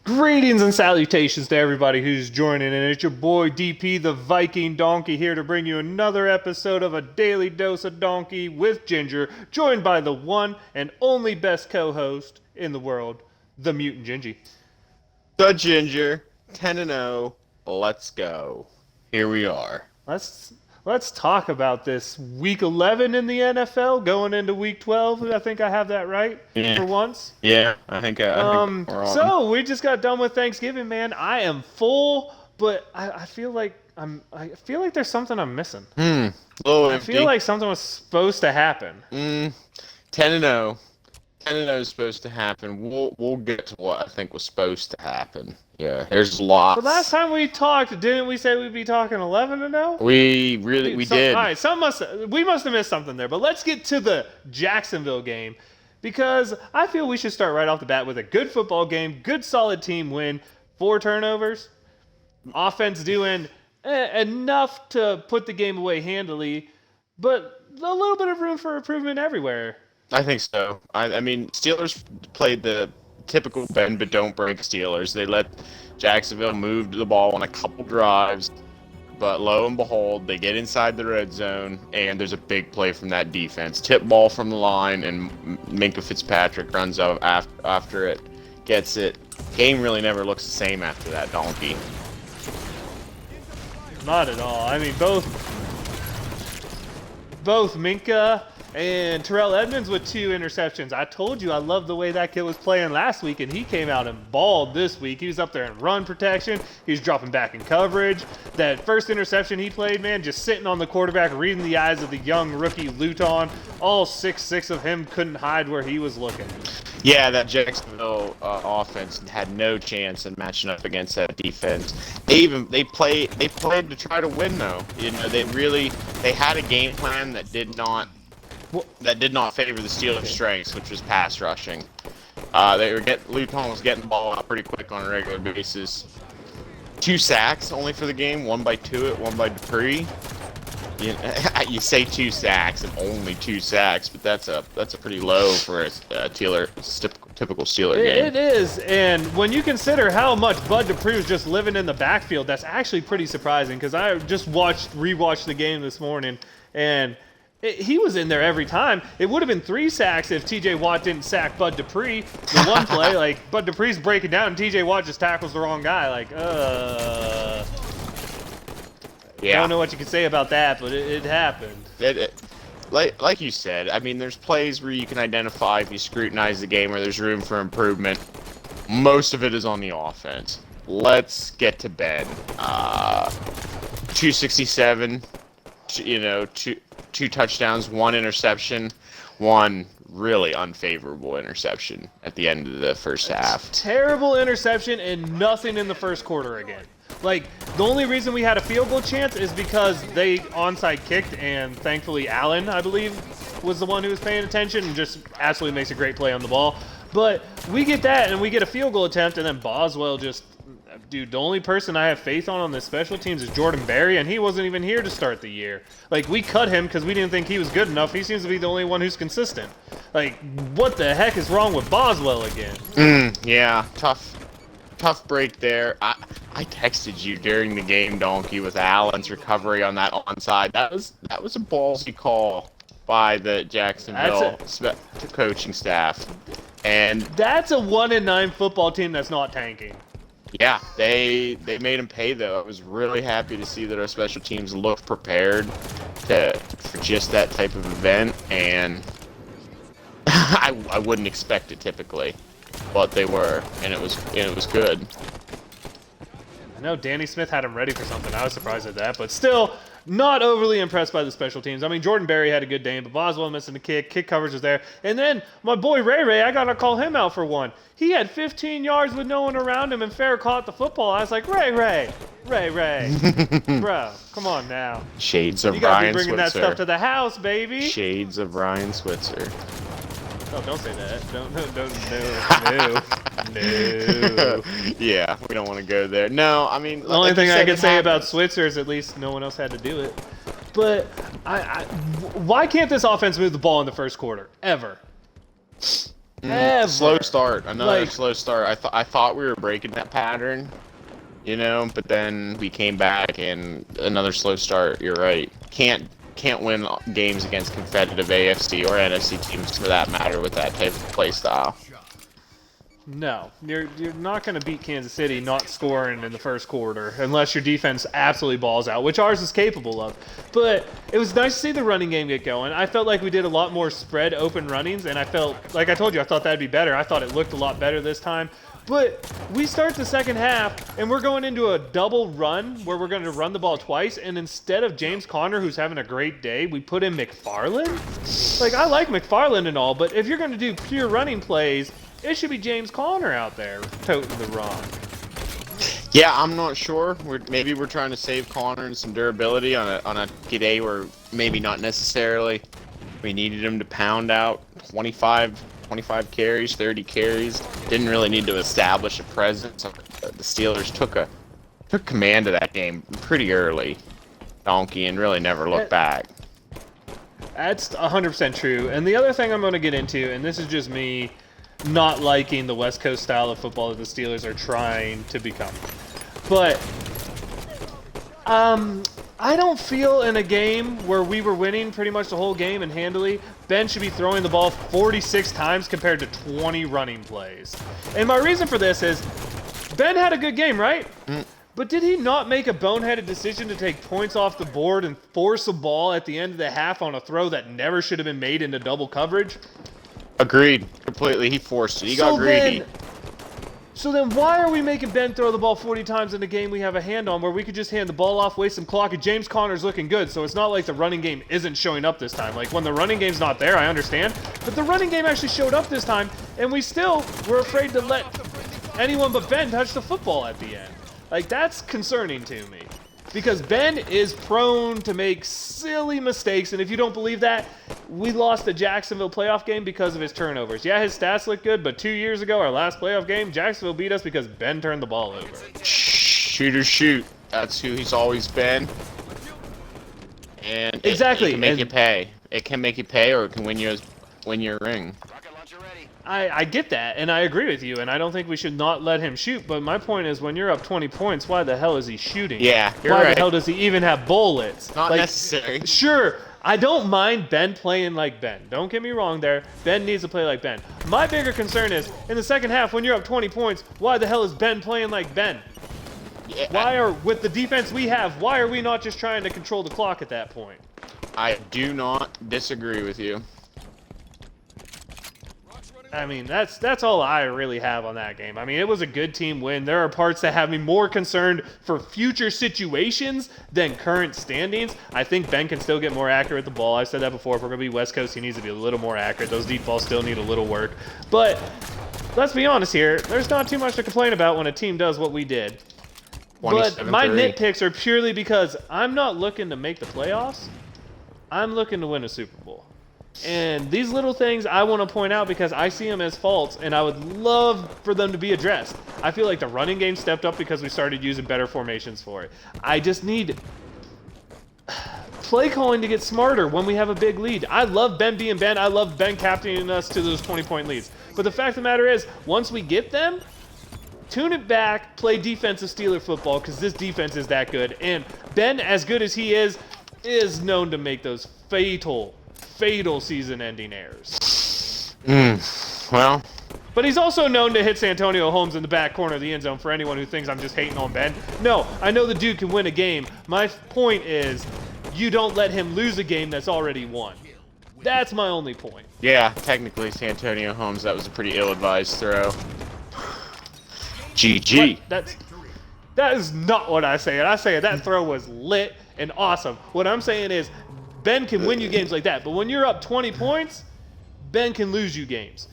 Greetings and salutations to everybody who's joining in. It's your boy DP, the Viking Donkey, here to bring you another episode of A Daily Dose of Donkey with Ginger, joined by the one and only best co-host in the world, the Mutant Gingy. The Ginger, 10-0, let's go. Here we are. Let's talk about this week 11 in the NFL going into week 12. I think I have that right for once. Yeah, I think we're on. So we just got done with Thanksgiving, man. I am full, but I feel like there's something I'm missing. A little I empty. feel like something was supposed to happen. 10-0. 10-0 is supposed to happen. We'll get to what I think was supposed to happen. Yeah, there's lots. But last time we talked, didn't we say we'd be talking 11-0? We did. All right, we must have missed something there. But let's get to the Jacksonville game, because I feel we should start right off the bat with a good football game, good solid team win, 4 turnovers, offense doing enough to put the game away handily, but a little bit of room for improvement everywhere. I think so. I mean, Steelers played the typical bend but don't break Steelers. They let Jacksonville move the ball on a couple drives, but lo and behold, they get inside the red zone, and there's a big play from that defense. Tip ball from the line, and Minkah Fitzpatrick runs out after it, gets it. Game really never looks the same after that, Donkey. Not at all. I mean, both Minkah and Terrell Edmonds with 2 interceptions. I told you I loved the way that kid was playing last week, and he came out and balled this week. He was up there in run protection. He was dropping back in coverage. That first interception he played, man, just sitting on the quarterback, reading the eyes of the young rookie Luton. All 6'6" of him couldn't hide where he was looking. Yeah, that Jacksonville offense had no chance in matching up against that defense. They played to try to win though. You know, they had a game plan that did not favor the Steelers' strengths, which was pass rushing. Luton was getting the ball out pretty quick on a regular basis. 2 sacks only for the game, one by Tuitt, one by Dupree. You say 2 sacks and only 2 sacks, but that's a pretty low for a typical Steeler game. It is, and when you consider how much Bud Dupree was just living in the backfield, that's actually pretty surprising, because I just rewatched the game this morning, and he was in there every time. It would have been 3 sacks if T.J. Watt didn't sack Bud Dupree. The one play, like, Bud Dupree's breaking down, and T.J. Watt just tackles the wrong guy. Like, Yeah. I don't know what you can say about that, but it happened. Like you said, I mean, there's plays where you can identify if you scrutinize the game where there's room for improvement. Most of it is on the offense. Let's get to bed. 267, two touchdowns, 1 interception, 1 really unfavorable interception at the end of the first half. Terrible interception and nothing in the first quarter again. Like, the only reason we had a field goal chance is because they onside kicked, and thankfully Allen, I believe, was the one who was paying attention and just absolutely makes a great play on the ball. But we get that, and we get a field goal attempt, and then Boswell just... Dude, the only person I have faith on this special teams is Jordan Berry, and he wasn't even here to start the year. Like, we cut him because we didn't think he was good enough. He seems to be the only one who's consistent. Like, what the heck is wrong with Boswell again? Yeah, tough break there. I texted you during the game, Donkey, with Allen's recovery on that onside. That was a ballsy call by the Jacksonville coaching staff. And that's a 1-9 football team that's not tanking. Yeah, they made him pay though. I was really happy to see that our special teams looked prepared for just that type of event, and I wouldn't expect it typically, but they were, and it was good. I know Danny Smith had him ready for something. I was surprised at that, but still not overly impressed by the special teams. I mean, Jordan Berry had a good game, but Boswell missing the kick coverage was there. And then my boy Ray, I got to call him out for one. He had 15 yards with no one around him, and Fair caught the football. I was like, Ray. Bro, come on now. Shades of You gotta Ryan be bringing Switzer. that stuff to the house, baby. Shades of Ryan Switzer. Oh, don't say that. No. Yeah, we don't want to go there. No, I mean... The only thing I can say about Switzer is at least no one else had to do it. But why can't this offense move the ball in the first quarter? Ever? Ever. Slow start. Another Like- slow start. I thought we were breaking that pattern, but then we came back and another slow start. You're right. Can't win games against competitive AFC or NFC teams for that matter with that type of play style. No, you're not going to beat Kansas City not scoring in the first quarter unless your defense absolutely balls out, which ours is capable of. But it was nice to see the running game get going. I felt like we did a lot more spread open runnings, and I felt, like I told you, I thought that'd be better. I thought it looked a lot better this time. But we start the second half, and we're going into a double run where we're going to run the ball twice, and instead of James Conner, who's having a great day, we put in McFarland? Like, I like McFarland and all, but if you're going to do pure running plays, it should be James Conner out there toting the rock. Yeah, I'm not sure. Maybe we're trying to save Connor and some durability on a day where maybe not necessarily. We needed him to pound out 25 carries, 30 carries. Didn't really need to establish a presence. The Steelers took command of that game pretty early, Donkey, and really never looked back. That's 100% true. And the other thing I'm going to get into, and this is just me not liking the West Coast style of football that the Steelers are trying to become. But I don't feel in a game where we were winning pretty much the whole game and handily, Ben should be throwing the ball 46 times compared to 20 running plays. And my reason for this is Ben had a good game, right? But did he not make a boneheaded decision to take points off the board and force a ball at the end of the half on a throw that never should have been made into double coverage? Agreed. Completely. He forced it. He got greedy. So then why are we making Ben throw the ball 40 times in a game we have a hand on where we could just hand the ball off, waste some clock, and James Conner's looking good, so it's not like the running game isn't showing up this time. Like, when the running game's not there, I understand, but the running game actually showed up this time, and we still were afraid to let anyone but Ben touch the football at the end. Like, that's concerning to me. Because Ben is prone to make silly mistakes, and if you don't believe that, we lost the Jacksonville playoff game because of his turnovers. Yeah, his stats look good, but 2 years ago, our last playoff game, Jacksonville beat us because Ben turned the ball over. Shoot or shoot. That's who he's always been. And exactly. It can make you pay. It can make you pay, or it can win you a ring. I get that, and I agree with you, and I don't think we should not let him shoot, but my point is, when you're up 20 points, why the hell is he shooting? Yeah, you're Why right. the hell does he even have bullets? Not necessary. Sure, I don't mind Ben playing like Ben. Don't get me wrong there. Ben needs to play like Ben. My bigger concern is, in the second half, when you're up 20 points, why the hell is Ben playing like Ben? Yeah, with the defense we have, why are we not just trying to control the clock at that point? I do not disagree with you. I mean, that's all I really have on that game. I mean, it was a good team win. There are parts that have me more concerned for future situations than current standings. I think Ben can still get more accurate with the ball. I said that before. If we're going to be West Coast, he needs to be a little more accurate. Those deep balls still need a little work. But let's be honest here. There's not too much to complain about when a team does what we did. But my nitpicks are purely because I'm not looking to make the playoffs. I'm looking to win a Super Bowl. And these little things I want to point out because I see them as faults, and I would love for them to be addressed. I feel like the running game stepped up because we started using better formations for it. I just need play calling to get smarter when we have a big lead. I love Ben being Ben. I love Ben captaining us to those 20-point leads. But the fact of the matter is, once we get them, tune it back, play defensive Steeler football because this defense is that good. And Ben, as good as he is known to make those fatal season-ending errors. Well. But he's also known to hit Santonio Holmes in the back corner of the end zone for anyone who thinks I'm just hating on Ben. No, I know the dude can win a game. My point is, you don't let him lose a game that's already won. That's my only point. Yeah, technically, Santonio Holmes, that was a pretty ill-advised throw. GG. That is not what I say. I say that throw was lit and awesome. What I'm saying is, Ben can win you games like that, but when you're up 20 points, Ben can lose you games.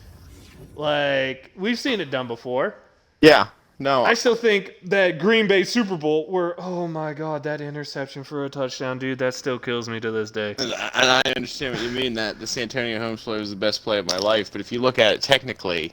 Like, we've seen it done before. Yeah, no. I still think that Green Bay Super Bowl where, oh my God, that interception for a touchdown, dude, that still kills me to this day. And I understand what you mean, that the Santonio Holmes play was the best play of my life, but if you look at it technically,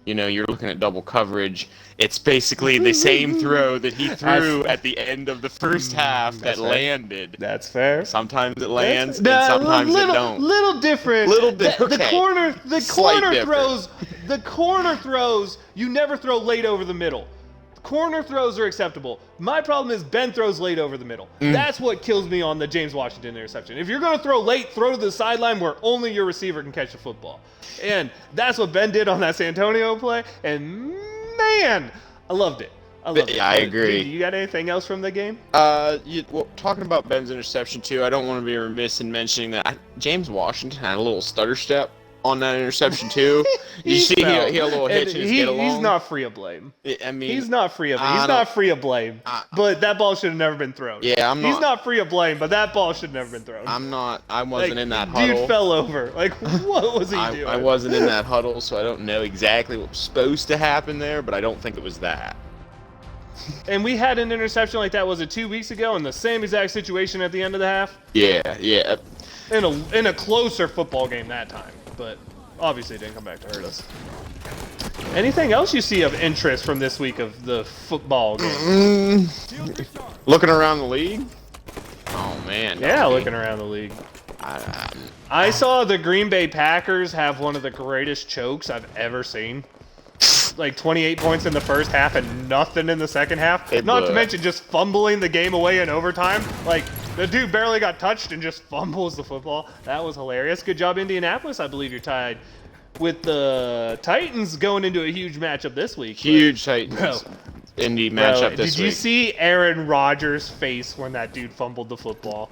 you're looking at double coverage. It's basically the same throw that he threw at the end of the first half that landed. That's fair. Sometimes it lands, and sometimes it don't. Little different. Little different. The corner Slight difference. throws The corner throws, you never throw late over the middle. Corner throws are acceptable. My problem is Ben throws late over the middle. That's what kills me on the James Washington interception. If you're going to throw late, throw to the sideline where only your receiver can catch the football. And that's what Ben did on that San Antonio play. And man, I loved it. Yeah, I agree. You got anything else from the game? Talking about Ben's interception too, I don't want to be remiss in mentioning that James Washington had a little stutter step on that interception too. You see, he had a little hitch in his get along. He's not free of blame. I mean, he's not free of blame. But that ball should have never been thrown. Yeah, He's not free of blame, but that ball should have never been thrown. I wasn't in that huddle. Dude fell over. Like, what was he doing? I wasn't in that huddle, so I don't know exactly what was supposed to happen there, but I don't think it was that. And we had an interception like that, was it 2 weeks ago, in the same exact situation at the end of the half? Yeah. In a closer football game that time, but obviously it didn't come back to hurt us. Anything else you see of interest from this week of the football game? Looking around the league? Oh, man. Yeah, looking around the league. I saw the Green Bay Packers have one of the greatest chokes I've ever seen. Like 28 points in the first half and nothing in the second half. Not to mention just fumbling the game away in overtime. Like, the dude barely got touched and just fumbles the football. That was hilarious. Good job, Indianapolis. I believe you're tied with the Titans going into a huge matchup this week. Huge Titans. Indy matchup this week. Did you see Aaron Rodgers' face when that dude fumbled the football?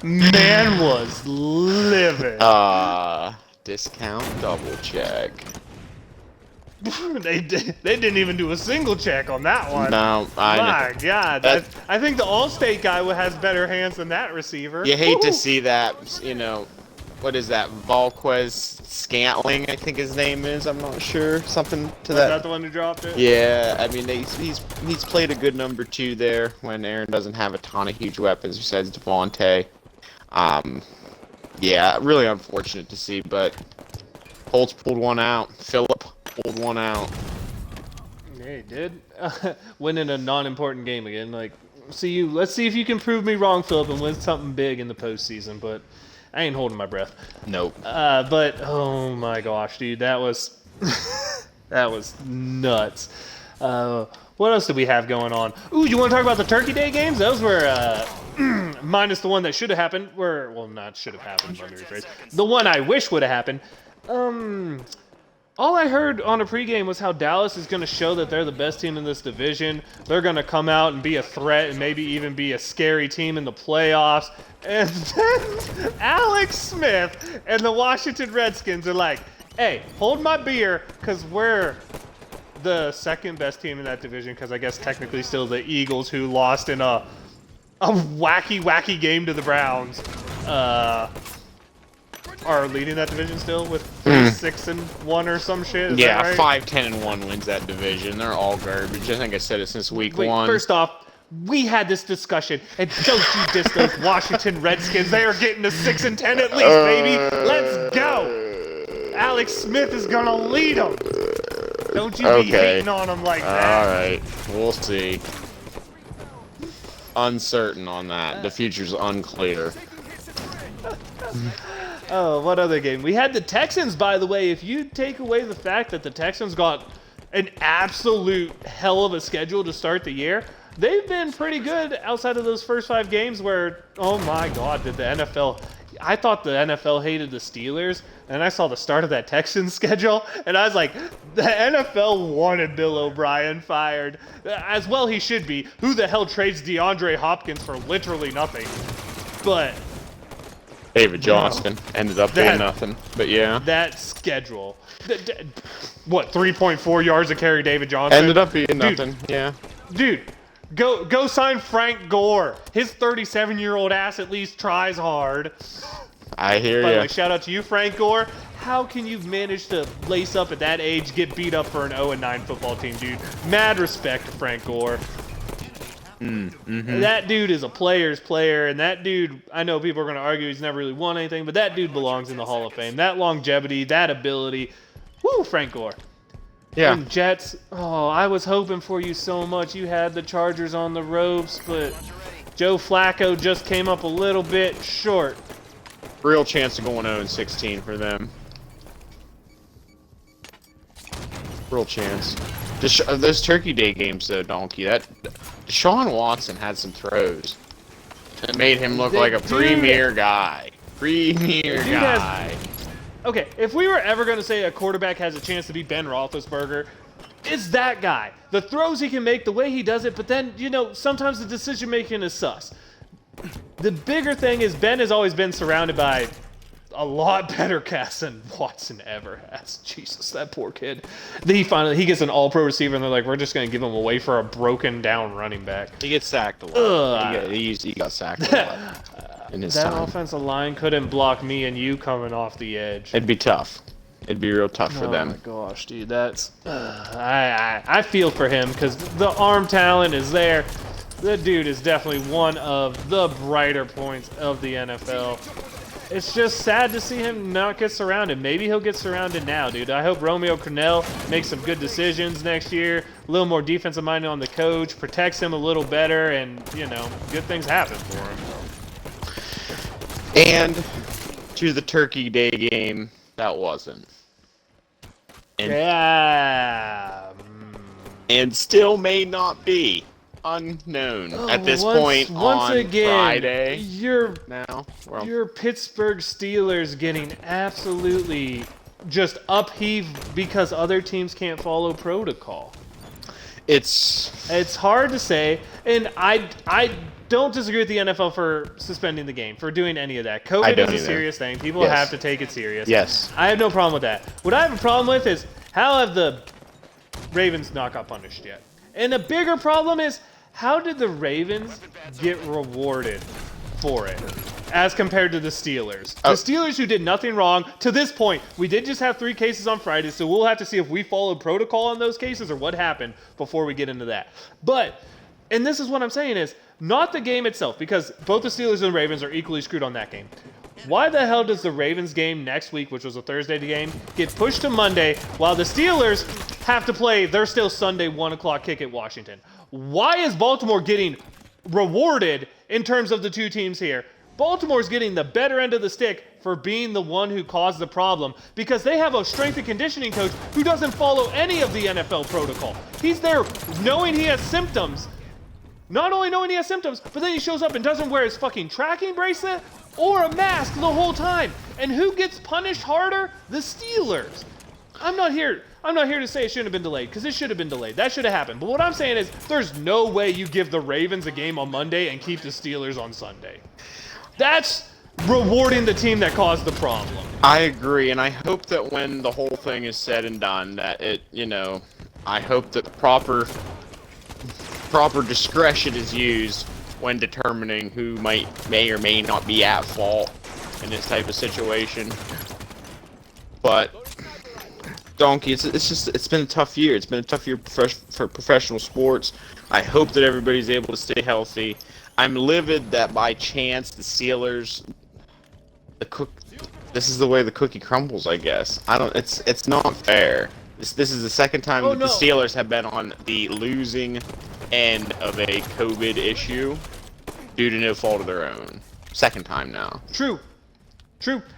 Man was livid. Discount double check. They didn't even do a single check on that one. No, My God, I think the Allstate guy has better hands than that receiver. You hate to see that, what is that, Volquez Scantling, I think his name is, I'm not sure, something to that. Is that the one who dropped it? Yeah, I mean, he's played a good number 2 there when Aaron doesn't have a ton of huge weapons besides Devontae. Yeah, really unfortunate to see, but Colts pulled one out. Phillip pulled one out. Yeah, he did. Winning a non-important game again. Like, let's see if you can prove me wrong, Phillip, and win something big in the postseason. But I ain't holding my breath. Nope. But oh my gosh, dude, that was that was nuts. What else did we have going on? Ooh, you want to talk about the Turkey Day games? Those were minus the one that should have happened. Not should have happened. Let me rephrase. The one I wish would have happened. All I heard on a pregame was how Dallas is going to show that they're the best team in this division. They're going to come out and be a threat and maybe even be a scary team in the playoffs. And then Alex Smith and the Washington Redskins are like, hey, hold my beer, because we're the second best team in that division, because I guess technically still the Eagles, who lost in a wacky game to the Browns. Are leading that division still with 6-1 or some shit. Is that right? 5-10-1 wins that division. They're all garbage. I think I said it since week 1. First off, we had this discussion, and don't you diss those Washington Redskins. They are getting to 6-10 at least, baby. Let's go. Alex Smith is gonna lead them. Don't you be hating on them like that. All right, we'll see. Uncertain on that. The future's unclear. Oh, what other game? We had the Texans, by the way. If you take away the fact that the Texans got an absolute hell of a schedule to start the year, they've been pretty good outside of those first 5 games where, oh my God, did the NFL... I thought the NFL hated the Steelers, and I saw the start of that Texans schedule, and I was like, the NFL wanted Bill O'Brien fired. As well he should be. Who the hell trades DeAndre Hopkins for literally nothing? But... David Johnston ended up being nothing, but yeah. That schedule. What, 3.4 yards to carry David Johnson? Ended up being nothing, yeah. Dude, go sign Frank Gore. His 37-year-old ass at least tries hard. I hear By the way, you. shout out to you, Frank Gore. How can you manage to lace up at that age, get beat up for an 0-9 football team, dude? Mad respect to Frank Gore. That dude is a player's player, and that dude, I know people are going to argue he's never really won anything, but that dude belongs in the Hall of Fame. That longevity, that ability. Woo, Frank Gore. Yeah. And Jets, oh, I was hoping for you so much. You had the Chargers on the ropes, but Joe Flacco just came up a little bit short. Real chance of going 0-16 for them. Real chance. Those Turkey Day games, though, Donkey, that Deshaun Watson had some throws. It made him look like a premier guy. Premier guy. Okay, if we were ever going to say a quarterback has a chance to be Ben Roethlisberger, it's that guy. The throws he can make, the way he does it, but then, you know, sometimes the decision-making is sus. The bigger thing is Ben has always been surrounded by a lot better cast than Watson ever has. Jesus, that poor kid. He gets an all-pro receiver, and they're like, we're just going to give him away for a broken-down running back. He gets sacked a lot. He got sacked a lot in his time. That offensive line couldn't block me and you coming off the edge. It'd be tough. It'd be real tough for them. Oh my gosh, dude, that's I feel for him because the arm talent is there. The dude is definitely one of the brighter points of the NFL. It's just sad to see him not get surrounded. Maybe he'll get surrounded now, dude. I hope Romeo Crennel makes some good decisions next year. A little more defensive minded on the coach, protects him a little better, and, you know, good things happen for him. And to the Turkey Day game, that wasn't. And still may not be. Unknown at this point on Friday. Your Pittsburgh Steelers getting absolutely just upheaved because other teams can't follow protocol. It's hard to say, and I don't disagree with the NFL for suspending the game, for doing any of that. COVID is a serious thing. People have to take it serious. Yes. I have no problem with that. What I have a problem with is how have the Ravens not got punished yet? And a bigger problem is, how did the Ravens get rewarded for it as compared to the Steelers? The Steelers, who did nothing wrong to this point. We did just have 3 cases on Friday, so we'll have to see if we followed protocol on those cases or what happened before we get into that. But, and this is what I'm saying is, not the game itself, because both the Steelers and the Ravens are equally screwed on that game. Why the hell does the Ravens game next week, which was a Thursday game, get pushed to Monday while the Steelers have to play their still Sunday 1 o'clock kick at Washington? Why is Baltimore getting rewarded in terms of the two teams here? Baltimore's getting the better end of the stick for being the one who caused the problem because they have a strength and conditioning coach who doesn't follow any of the NFL protocol. He's there knowing he has symptoms. Not only knowing he has symptoms, but then he shows up and doesn't wear his fucking tracking bracelet or a mask the whole time. And who gets punished harder? The Steelers. I'm not here to say it shouldn't have been delayed, because it should have been delayed. That should have happened. But what I'm saying is, there's no way you give the Ravens a game on Monday and keep the Steelers on Sunday. That's rewarding the team that caused the problem. I agree, and I hope that when the whole thing is said and done, that it, you know, I hope that proper discretion is used when determining who may or may not be at fault in this type of situation. But Donkey, it's been a tough year. It's been a tough year for professional sports. I hope that everybody's able to stay healthy. I'm livid that by chance the Steelers, this is the way the cookie crumbles, I guess. It's not fair. This is the second time that the Steelers have been on the losing end of a COVID issue due to no fault of their own. Second time now. True.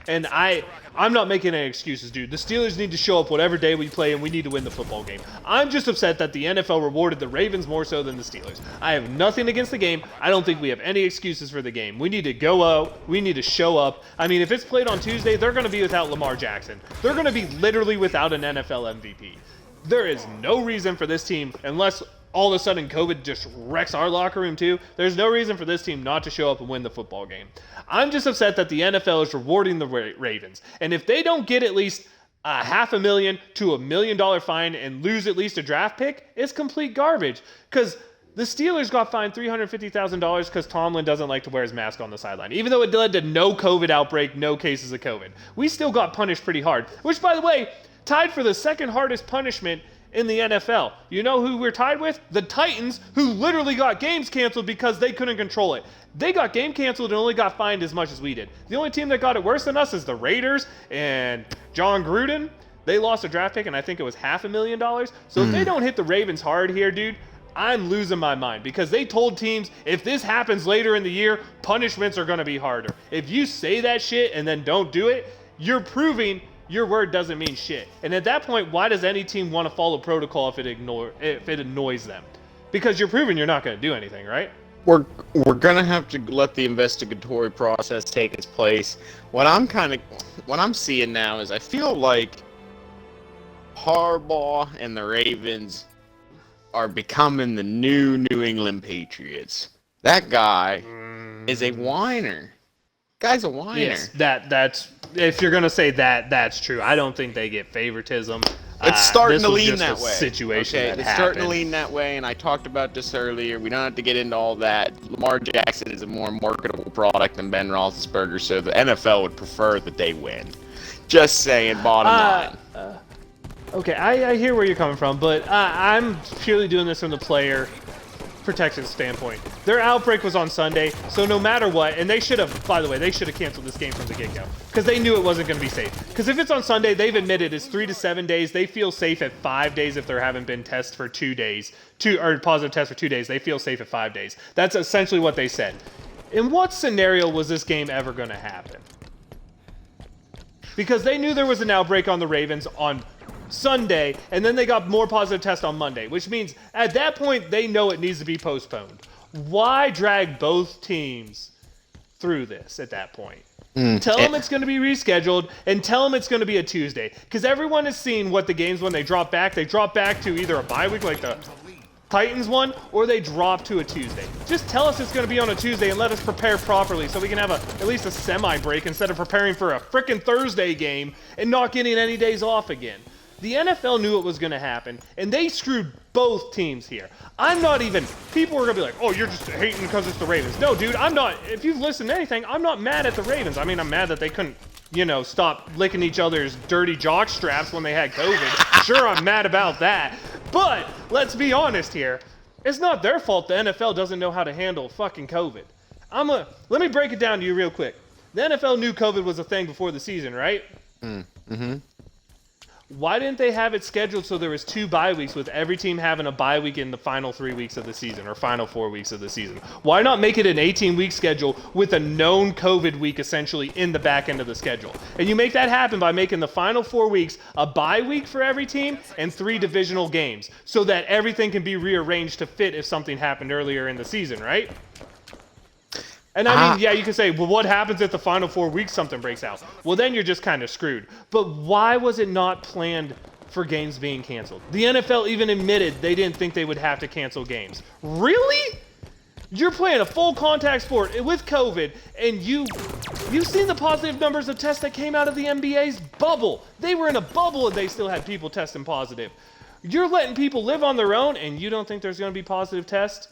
And I'm not making any excuses, dude. The Steelers need to show up whatever day we play, and we need to win the football game. I'm just upset that the NFL rewarded the Ravens more so than the Steelers. I have nothing against the game. I don't think we have any excuses for the game. We need to go out. We need to show up. I mean, if it's played on Tuesday, they're going to be without Lamar Jackson. They're going to be literally without an NFL MVP. There is no reason for this team, unless all of a sudden COVID just wrecks our locker room too, there's no reason for this team not to show up and win the football game. I'm just upset that the NFL is rewarding the Ravens. And if they don't get at least a $500,000 to $1 million fine and lose at least a draft pick, it's complete garbage. Because the Steelers got fined $350,000 because Tomlin doesn't like to wear his mask on the sideline. Even though it led to no COVID outbreak, no cases of COVID. We still got punished pretty hard. Which, by the way, tied for the second hardest punishment in the NFL. You know who we're tied with? The Titans, who literally got games canceled because they couldn't control it. They got game canceled and only got fined as much as we did. The only team that got it worse than us is the Raiders and John Gruden. They lost a draft pick, and I think it was $500,000. So if they don't hit the Ravens hard here, dude, I'm losing my mind, because they told teams, if this happens later in the year, punishments are going to be harder. If you say that shit and then don't do it, you're proving your word doesn't mean shit. And at that point, why does any team want to follow protocol if it annoys them? Because you're proving you're not going to do anything, right? We're gonna have to let the investigatory process take its place. What I'm seeing now is I feel like Harbaugh and the Ravens are becoming the new New England Patriots. That guy is a whiner. Guy's a whiner. Yes, that's if you're gonna say that, that's true. I don't think they get favoritism. It's starting to this was lean just that a way. situation Okay, that it's happened. starting to lean that way, and I talked about this earlier. We don't have to get into all that. Lamar Jackson is a more marketable product than Ben Roethlisberger, so the NFL would prefer that they win. Just saying, bottom line. Okay, I hear where you're coming from, but I'm purely doing this from the player protection standpoint. Their outbreak was on Sunday, so no matter what, and they should have, by the way, they should have canceled this game from the get-go, because they knew it wasn't going to be safe. Because if it's on Sunday, they've admitted it's 3 to 7 days. They feel safe at 5 days if there haven't been tests for 2 days, or positive tests for 2 days. They feel safe at 5 days. That's essentially what they said. In what scenario was this game ever going to happen? Because they knew there was an outbreak on the Ravens on Sunday, and then they got more positive tests on Monday, which means at that point they know it needs to be postponed. Why drag both teams through this at that point? Tell them it's going to be rescheduled, and tell them it's going to be a Tuesday. Because everyone has seen what the games, when they drop back to either a bye week like the Titans one, or they drop to a Tuesday. Just tell us it's going to be on a Tuesday and let us prepare properly so we can have at least a semi-break instead of preparing for a frickin' Thursday game and not getting any days off again. The NFL knew it was going to happen, and they screwed both teams here. I'm not even, people are going to be like, oh, you're just hating because it's the Ravens. No, dude, I'm not, if you've listened to anything, I'm not mad at the Ravens. I mean, I'm mad that they couldn't, stop licking each other's dirty jock straps when they had COVID. Sure, I'm mad about that. But let's be honest here. It's not their fault the NFL doesn't know how to handle fucking COVID. Let me break it down to you real quick. The NFL knew COVID was a thing before the season, right? Mm-hmm. Why didn't they have it scheduled so there was 2 bye weeks with every team having a bye week in the final 3 weeks of the season or final 4 weeks of the season? Why not make it an 18-week schedule with a known COVID week essentially in the back end of the schedule? And you make that happen by making the final 4 weeks a bye week for every team and 3 divisional games so that everything can be rearranged to fit if something happened earlier in the season, right? And I mean, yeah, you can say, well, what happens if the final 4 weeks something breaks out? Well, then you're just kind of screwed. But why was it not planned for games being canceled? The NFL even admitted they didn't think they would have to cancel games. Really? You're playing a full contact sport with COVID, and you've seen the positive numbers of tests that came out of the NBA's bubble. They were in a bubble and they still had people testing positive. You're letting people live on their own, and you don't think there's going to be positive tests?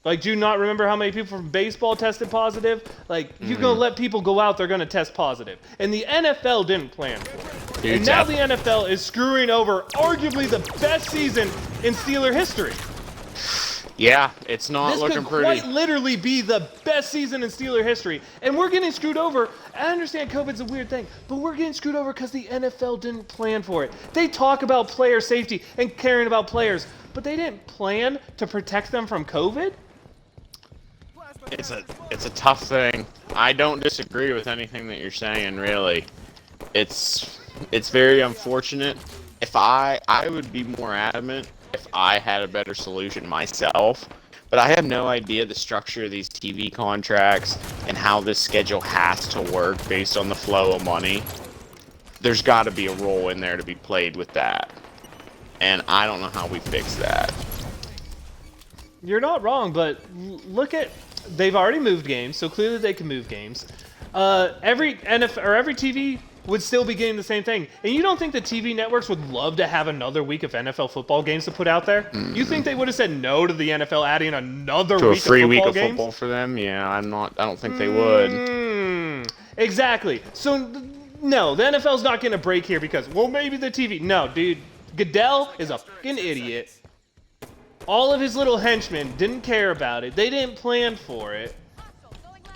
Like, do you not remember how many people from baseball tested positive? Like, you're going to let people go out, they're going to test positive. And the NFL didn't plan for it. Dude, and now the NFL is screwing over arguably the best season in Steeler history. Yeah, it's not looking This could pretty. quite literally be the best season in Steeler history. And we're getting screwed over. I understand COVID's a weird thing, but we're getting screwed over because the NFL didn't plan for it. They talk about player safety and caring about players, but they didn't plan to protect them from COVID? It's a tough thing. I don't disagree with anything that you're saying, really. It's very unfortunate. If I would be more adamant if I had a better solution myself, but I have no idea the structure of these TV contracts and how this schedule has to work based on the flow of money. There's got to be a role in there to be played with that, and I don't know how we fix that. You're not wrong, but look at, they've already moved games, so clearly they can move games. Every NFL or every TV would still be getting the same thing. And you don't think the TV networks would love to have another week of NFL football games to put out there? You think they would have said no to the NFL adding another To a week free of week football of games? football for them? Yeah, I don't think they would. Exactly. So, no, the NFL's not going to break here because, well, maybe the TV. No, dude. Goodell is a fucking idiot. All of his little henchmen didn't care about it. They didn't plan for it.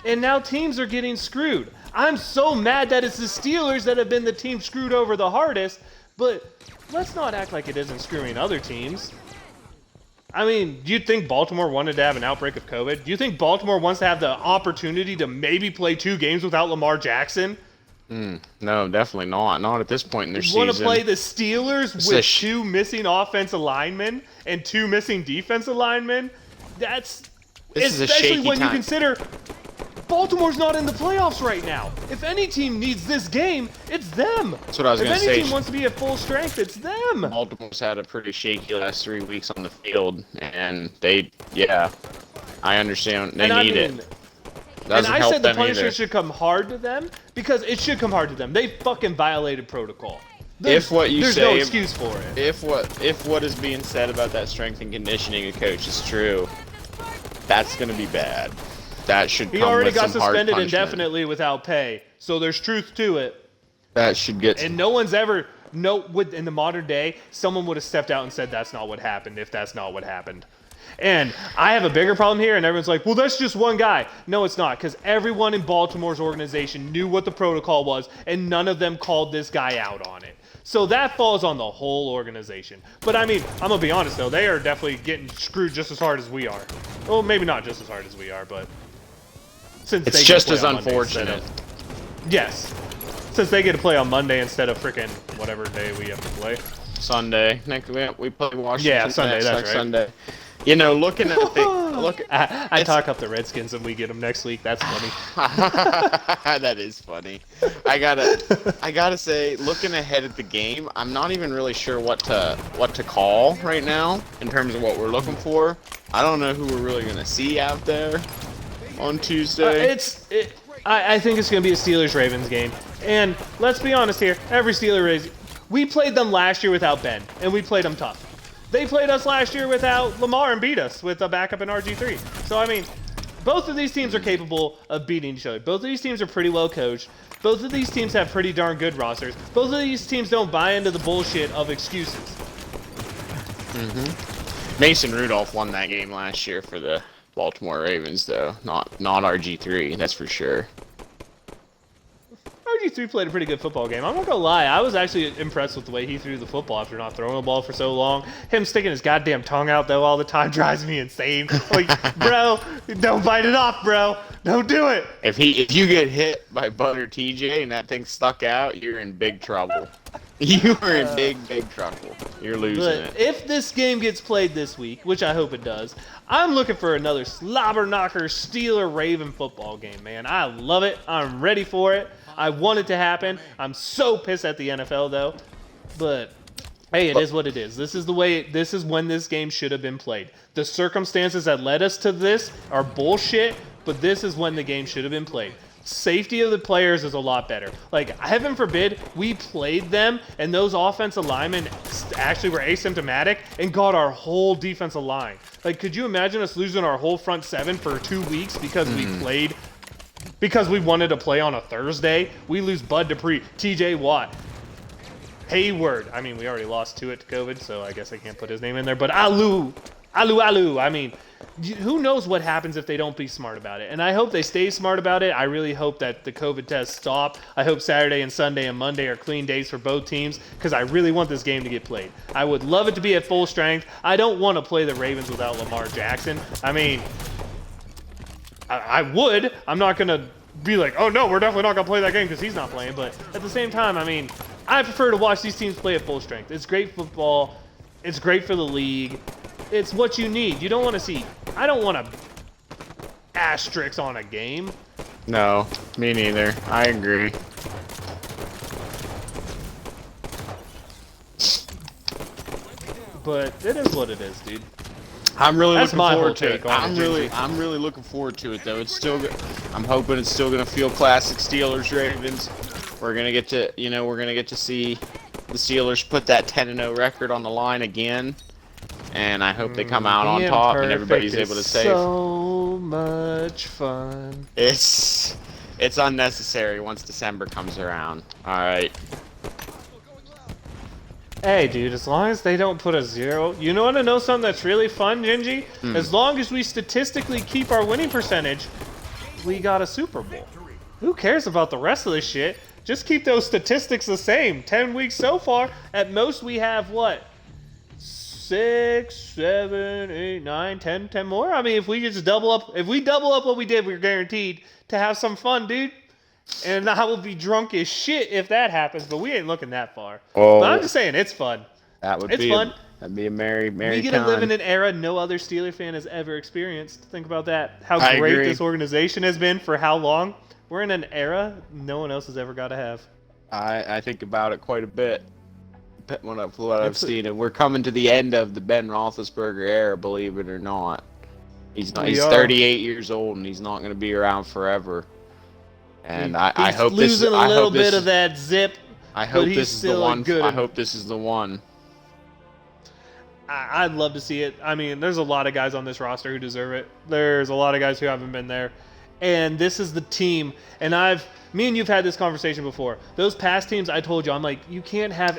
And now teams are getting screwed. I'm so mad that it's the Steelers that have been the team screwed over the hardest, but let's not act like it isn't screwing other teams. I mean, do you think Baltimore wanted to have an outbreak of COVID? Do you think Baltimore wants to have the opportunity to maybe play 2 games without Lamar Jackson? No, definitely not. Not at this point in their You season. want to play the Steelers It's with a sh- 2 missing offensive linemen and 2 missing defensive linemen? That's This is a especially shaky when time. you consider Baltimore's not in the playoffs right now. If any team needs this game, it's them. That's what I was If gonna any say. team wants to be at full strength, it's them. Baltimore's had a pretty shaky last 3 weeks on the field, and I understand they need it. And Doesn't I help said the them punishment either. should come hard to them because it should come hard to them. They fucking violated protocol. If what you there's say, no excuse for it. If what is being said about that strength and conditioning coach is true, that's gonna be bad. That should He come already with got some hard suspended punishment. indefinitely without pay, so there's truth to it. That should get. And no one's ever in the modern day, someone would have stepped out and said that's not what happened if that's not what happened. And I have a bigger problem here, and everyone's like, well, that's just one guy. No, it's not, because everyone in Baltimore's organization knew what the protocol was, and none of them called this guy out on it. So that falls on the whole organization. But I mean, I'm going to be honest, though, they are definitely getting screwed just as hard as we are. Well, maybe not just as hard as we are, but since It's they just get to as play on Monday unfortunate. yes. Since they get to play on Monday instead of freaking whatever day we have to play. Sunday. Next we play Washington. Yeah, Sunday, next that's right. Sunday. You know, looking at I talk up the Redskins and we get them next week. That's funny. that is funny. I gotta say, looking ahead at the game, I'm not even really sure what to call right now in terms of what we're looking for. I don't know who we're really gonna see out there on Tuesday. I think it's going to be a Steelers-Ravens game. And let's be honest here, every we played them last year without Ben, and we played them tough. They played us last year without Lamar and beat us with a backup in RG3. So, I mean, both of these teams are capable of beating each other. Both of these teams are pretty well coached. Both of these teams have pretty darn good rosters. Both of these teams don't buy into the bullshit of excuses. Mason Rudolph won that game last year for the Baltimore Ravens, though. Not RG3, that's for sure. RG3 played a pretty good football game. I'm not gonna lie, I was actually impressed with the way he threw the football after not throwing the ball for so long. Him sticking his goddamn tongue out though all the time drives me insane. Like, bro, don't bite it off, bro. Don't do it. If you get hit by Butter TJ and that thing stuck out, you're in big trouble. You are in big trouble. You're losing But it. if this game gets played this week, which I hope it does, I'm looking for another slobber knocker Steeler Raven football game, man. I love it. I'm ready for it. I want it to happen. I'm so pissed at the NFL though. But hey, it is what it is. This is when this game should have been played. The circumstances that led us to this are bullshit, but this is when the game should have been played. Safety of the players is a lot better. Like, heaven forbid, we played them and those offensive linemen actually were asymptomatic and got our whole defensive line. Like, could you imagine us losing our whole front seven for 2 weeks because because we wanted to play on a Thursday? We lose Bud Dupree, TJ Watt, Hayward. I mean, we already lost to COVID, so I guess I can't put his name in there. But Alu. I mean, who knows what happens if they don't be smart about it. And I hope they stay smart about it. I really hope that the COVID tests stop. I hope Saturday and Sunday and Monday are clean days for both teams because I really want this game to get played. I would love it to be at full strength. I don't want to play the Ravens without Lamar Jackson. I mean, I would. I'm not going to be like, oh, no, we're definitely not going to play that game because he's not playing. But at the same time, I mean, I prefer to watch these teams play at full strength. It's great football. It's great for the league. It's what you need. You don't want to see. I don't want to asterisks on a game. No, me neither. I agree. But it is what it is, dude. I'm really That's looking my forward whole to take it. on it, I'm really looking forward to it though. It's still I'm hoping it's still gonna feel classic Steelers Ravens. We're gonna get to see the Steelers put that 10-0 record on the line again. And I hope they come out on top and everybody's able to save. So much fun. It's unnecessary once December comes around. All right. Hey, dude, as long as they don't put a 0. You know what to know something that's really fun, Gingy? As long as we statistically keep our winning percentage, we got a Super Bowl. Who cares about the rest of this shit? Just keep those statistics the same. 10 weeks so far. At most, we have what? 6, 7, 8, 9, 10 more? I mean, if we just double up what we did, we're guaranteed to have some fun, dude. And I will be drunk as shit if that happens, but we ain't looking that far. Oh. But I'm just saying, it's fun. It's fun. That'd be a merry We get time. to live in an era no other Steeler fan has ever experienced. Think about that. How I great agree. this organization has been for how long. We're in an era no one else has ever got to have. I think about it quite a bit. What I've seen, and we're coming to the end of the Ben Roethlisberger era, believe it or not. He's 38 years old, and he's not going to be around forever. And I hope this losing a little bit of that zip. I hope he's this is the still a one. good- I hope this is the one. I'd love to see it. I mean, there's a lot of guys on this roster who deserve it. There's a lot of guys who haven't been there. And this is the team. And me and you've had this conversation before. Those past teams, I told you, I'm like, you can't have,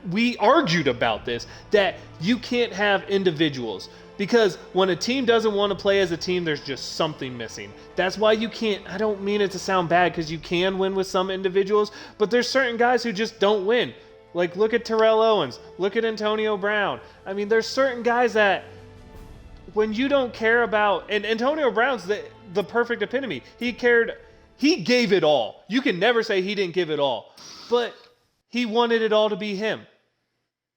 we argued about this, that you can't have individuals. Because when a team doesn't want to play as a team, there's just something missing. That's why you can't, I don't mean it to sound bad, because you can win with some individuals, but there's certain guys who just don't win. Like, look at Terrell Owens. Look at Antonio Brown. I mean, there's certain guys that when you don't care about... And Antonio Brown's the perfect epitome. He gave it all. You can never say he didn't give it all. But he wanted it all to be him.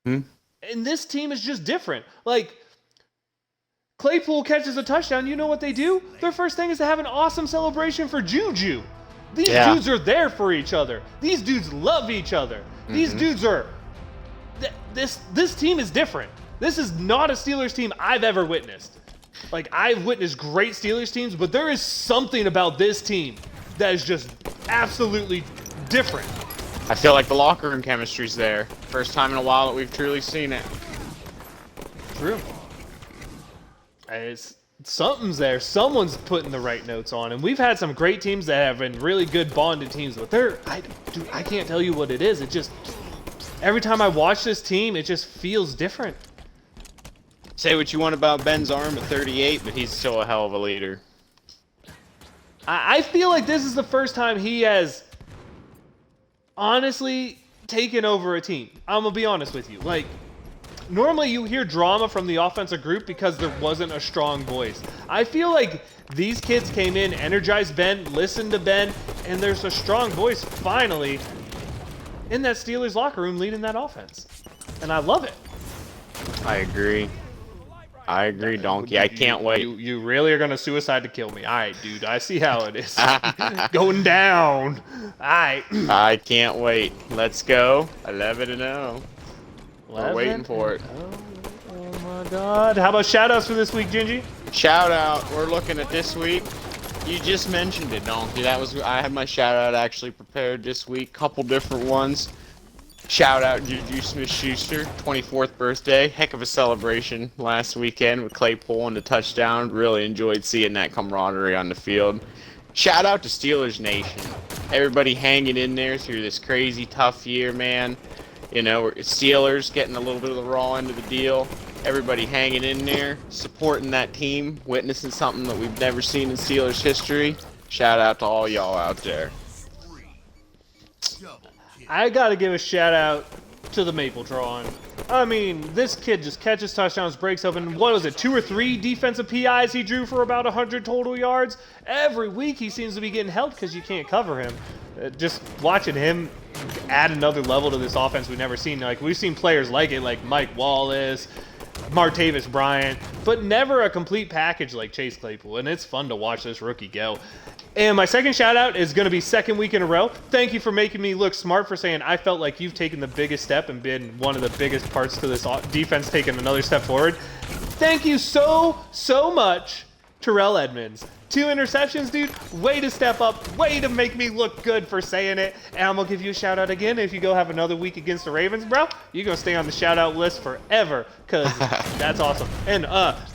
And this team is just different. Like, Claypool catches a touchdown. You know what they do? Their first thing is to have an awesome celebration for Juju. These dudes are there for each other. These dudes love each other. These dudes are... This team is different. This is not a Steelers team I've ever witnessed. Like, I've witnessed great Steelers teams, but there is something about this team that is just absolutely different. I feel like the locker room chemistry's there. First time in a while that we've truly seen it. True. Something's there. Someone's putting the right notes on. And we've had some great teams that have been really good bonded teams, but I can't tell you what it is. It just... Every time I watch this team, it just feels different. Say what you want about Ben's arm at 38, but he's still a hell of a leader. I feel like this is the first time he has honestly taken over a team. I'm going to be honest with you. Like, normally you hear drama from the offensive group because there wasn't a strong voice. I feel like these kids came in, energized Ben, listened to Ben, and there's a strong voice finally in that Steelers locker room leading that offense. And I love it. I agree. Donkey. I can't wait. You really are going to suicide to kill me. All right, dude. I see how it is. Going down. All right. I can't wait. Let's go. 11-0. We're waiting for it. Oh my God. How about shout-outs for this week, Gingy? Shout out. We're looking at this week. You just mentioned it, Donkey. I had my shout out actually prepared this week. Couple different ones. Shout out Juju Smith-Schuster, 24th birthday. Heck of a celebration last weekend with Claypool and the touchdown. Really enjoyed seeing that camaraderie on the field. Shout out to Steelers Nation. Everybody hanging in there through this crazy tough year, man. You know, Steelers getting a little bit of the raw end of the deal. Everybody hanging in there, supporting that team, witnessing something that we've never seen in Steelers history. Shout out to all y'all out there. I got to give a shout-out to the Mapletron. I mean, this kid just catches touchdowns, breaks open, what was it, 2 or 3 defensive PIs he drew for about 100 total yards? Every week he seems to be getting helped because you can't cover him. Just watching him add another level to this offense we've never seen. Like, we've seen players like it, like Mike Wallace, Martavis Bryant, but never a complete package like Chase Claypool, and it's fun to watch this rookie go. And my second shout out is going to be second week in a row. Thank you for making me look smart for saying I felt like you've taken the biggest step and been one of the biggest parts to this defense taking another step forward. Thank you so much, Terrell Edmonds. 2 interceptions, dude. Way to step up. Way to make me look good for saying it. And I'm going to give you a shout out again. If you go have another week against the Ravens, bro, you're going to stay on the shout out list forever because that's awesome. And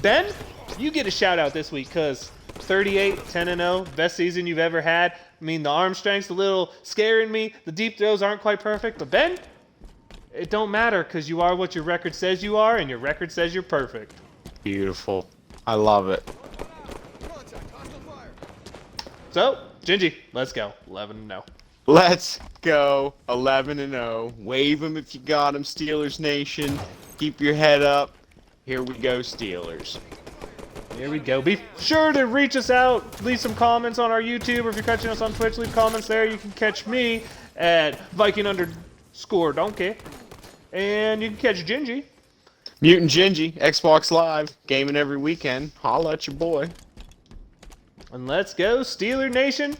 Ben, you get a shout out this week because 38, 10-0, best season you've ever had. I mean, the arm strength's a little scaring me. The deep throws aren't quite perfect. But Ben, it don't matter because you are what your record says you are, and your record says you're perfect. Beautiful. I love it. So, Gingy, let's go. 11-0. Let's go. 11-0. Wave them if you got them, Steelers Nation. Keep your head up. Here we go, Steelers. Here we go. Be sure to reach us out. Leave some comments on our YouTube, or if you're catching us on Twitch, leave comments there. You can catch me at Viking_Donkey. And you can catch Gingy. Mutant Gingy, Xbox Live, gaming every weekend. Holla at your boy. And let's go, Steeler Nation.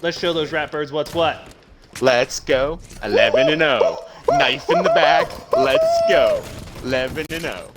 Let's show those Ratbirds what's what. Let's go. 11-0. Knife in the back. Let's go. 11-0.